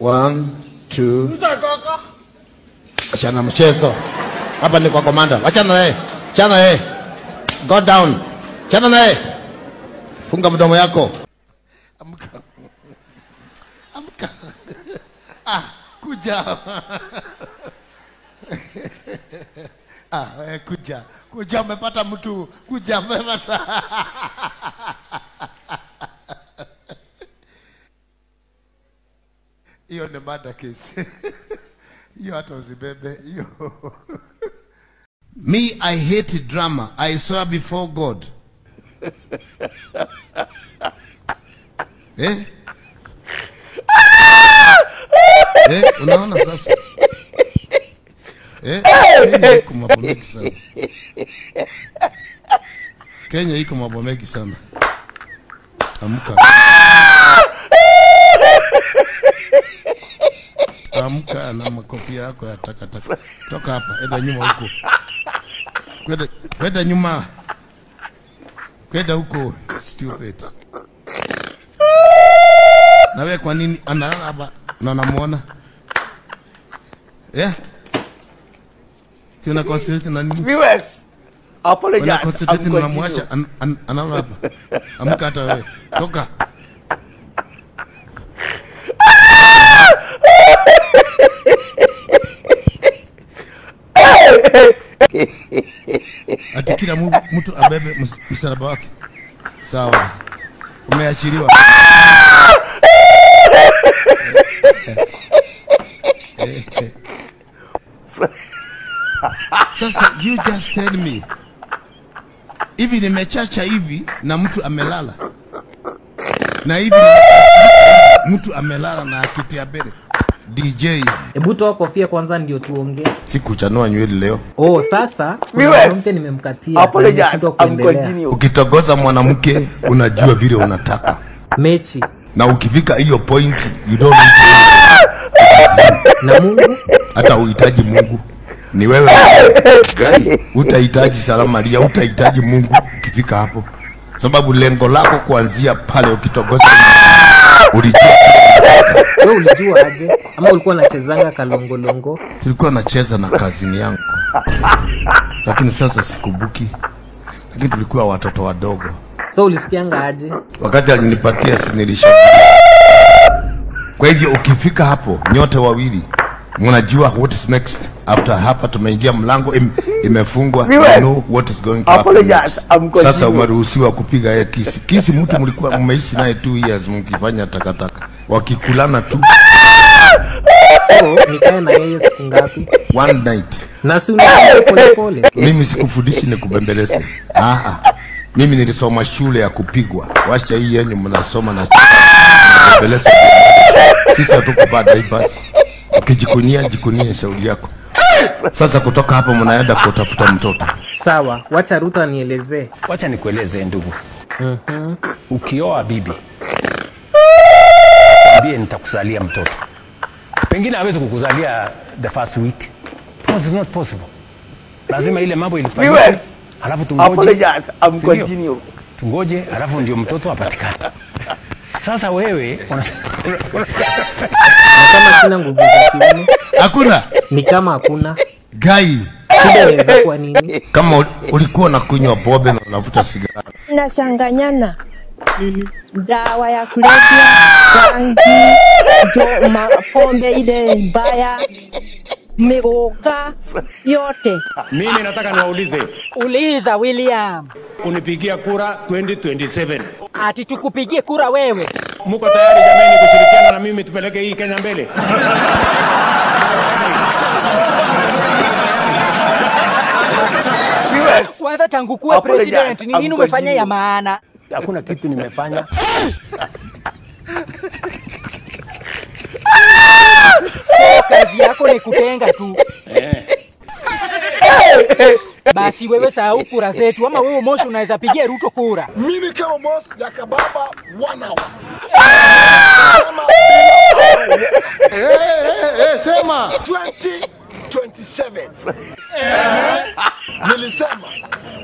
1, 2. Achana mchezo. Hapa ni kwa komanda. Achana naye. Achana naye. Go down. Achana naye. Funga mdomo yako. Amka. Amka. Ah, kuja. Kuja. Kuja umepata mtu. Kuja umepata. Hiyo ni mada case. Hiyo hata usibebe hiyo. Me, I hate drama. I swear before God. Unaona sasa? Kenya iko mambo mengi sana. Kenya iko mambo mengi sana. Amka. Amka na makofi yako ya takataka. Toka hapa, enda nyuma huko. Kwenda nyuma. Kwenda huko, stupid. Na wewe kwa nini analala hapa na namuona? Si una concentrate na nini? Viewers, apologize. Una concentrate na namwacha analala hapa. Amka hata wewe. Toka. Ati kila mtu abebe msalaba wake. Sawa. Umeachiliwa. Sasa you just tell me. Hivi nimechacha hivi na mtu amelala. Na hivi mtu amelala na akitia bere. DJ. Hebu toa kofia kwanza ndio tuongee. Sikuchanua nywele leo. Oh, sasa mwanamke nimemkatia. Apologize. Ukitogoza mwanamke unajua vile unataka. Mechi. Na ukifika hiyo point you don't na Mungu hata uhitaji Mungu. Ni wewe gani? Utahitaji Salamu Maria, utahitaji Mungu ukifika hapo. Sababu lengo lako kuanzia pale ukitogoza ulijua. Wewe ulijua aje? Ama ulikuwa unachezanga kalongolongo? Tulikuwa nacheza na kazini yangu. Lakini sasa sikubuki. Lakini tulikuwa watoto wadogo. So ulisikianga aje? Wakati alinipatia sinilisha. Kwa hivyo ukifika hapo nyote wawili mnajua what is next. After hapa tumeingia mlango imefungwa. You know what is going to happen. Sasa umeruhusiwa kupiga kisi. Kisi mtu mlikuwa mmeishi naye 2 years mkifanya takataka. Wakikulana tu. So nikae na yeye siku ngapi? One night. Na si unaenda pole pole. Mimi sikufudishi ni kubembeleze. Mimi nilisoma shule ya kupigwa. Wacha hii yenyu mnasoma na kubembeleza. Sisi hatuko baadaye basi. Ukijikunia shauri yako. Sasa kutoka hapo mnaenda kutafuta mtoto. Sawa, wacha Ruta nielezee. Wacha nikueleze ndugu. Ukioa bibi, nitakuzalia mtoto. Pengine hawezi kukuzalia the first week. Because it's not possible. Lazima ile mambo ilifanyike. Alafu tungoje. Tungoje, alafu ndio mtoto apatikane. Sasa wewe kama sina nguvu za kiume. Hakuna. Ni kama hakuna. Gai. Shida inaweza kuwa nini? Kama ulikuwa unakunywa pombe na unavuta sigara. Nashanganyana. Dawa ya kulevya, bangi, pombe ile mbaya, migoka yote. Mimi nataka niwaulize. Uliza William. Unipigia kura 2027. Ati tukupigie kura wewe. Mko tayari jamani kushirikiana na mimi tupeleke hii Kenya mbele? Kwanza tangu kuwa president ni nini umefanya ya maana? Hakuna kitu nimefanya. Kazi yako ni kutenga tu. Basi wewe sahau kura zetu ama wewe Moshi unaweza pigia Ruto kura. Mimi kama boss ya kababa 1 hour. Sema 2027. Nilisema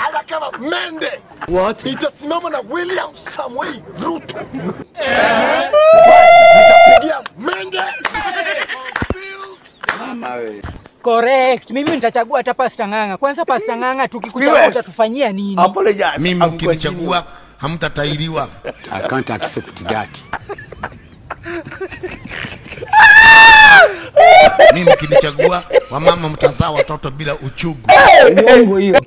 ala kama mende. What? Itasimama na William Samuel Ruto. Nitapigia mende. Correct. Mimi nitachagua hata Pastor Ng'ang'a. Kwanza Pastor Ng'ang'a tukikuchagua utatufanyia nini? Apologize. Mimi mkinichagua hamtatairiwa. I can't accept that. Mimi mkinichagua wamama mtazaa watoto bila uchugu. Uongo hiyo.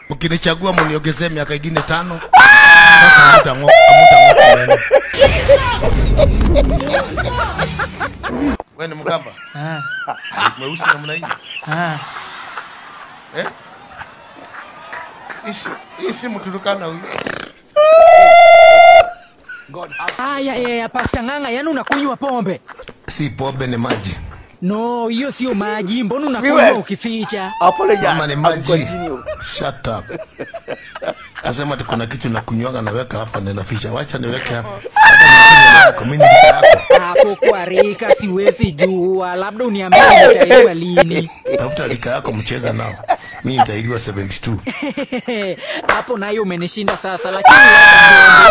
Mkinichagua mniongezee miaka ingine 5. Sasa hamtang'oka meno. Wewe ni Mkamba? Mweusi namna hii? Hii si Mturukana huyu. Aya, Pastor Ng'ang'a, yani unakunywa pombe? Si pombe, ni maji. No, hiyo sio maji. Mbona unakunywa ukificha? Apologize. Mama ni maji. Shut up. Nasema kuna kitu nakunywaga naweka hapa na naficha. Wacha niweke hapa. Hapo kwa rika siwezi jua. Labda uniambie nitairiwa lini. Tafuta rika yako mcheza nao. Mimi nitairiwa 72. Hapo nayo umenishinda sasa, lakini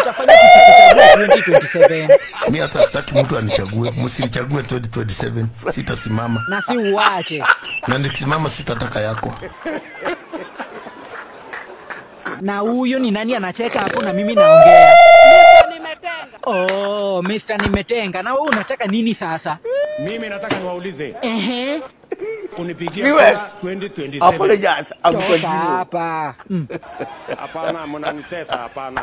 utafanya tusikuchague 2027. Mimi hata sitaki mtu anichague. Msinichague 2027. Sitasimama. Na si uache. Na nikisimama sitataka yako. Na huyo ni nani anacheka hapo na mimi naongea? Mr. Nimetenga. Oh, Mr. Nimetenga. Na wewe unataka nini sasa? Mimi nataka niwaulize. Unipigie Viewers, 2027. apologize. Toka hapa. Hapana, mnanitesa hapana.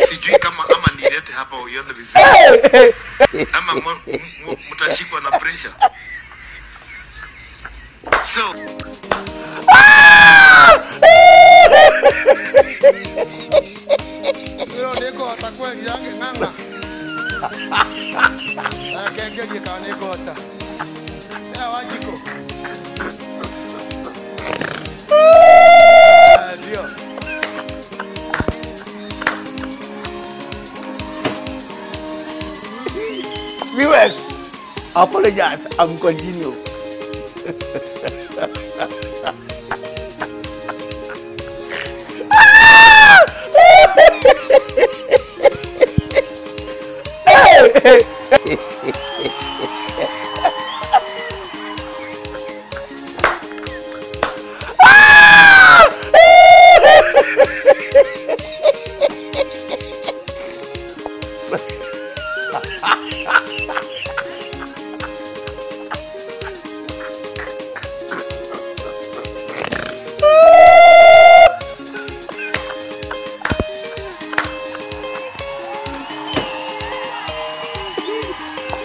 Sijui kama ama nilete hapa uione vizuri. Ama mtashikwa na pressure. So Yo niko atakuwa yange Ng'ang'a. Kenge niko ata. Ya wajiko. Ndio. Viewers, apologize. I'm continue.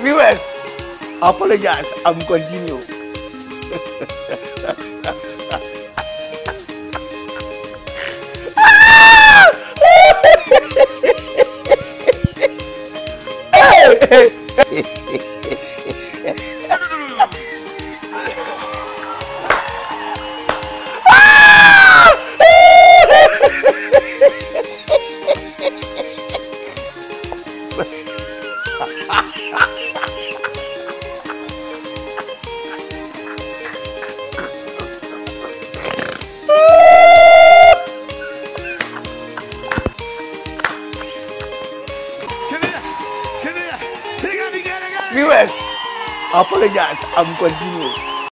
Viewers, apologize. I'm continue. Viewers, apologize. I'm continue.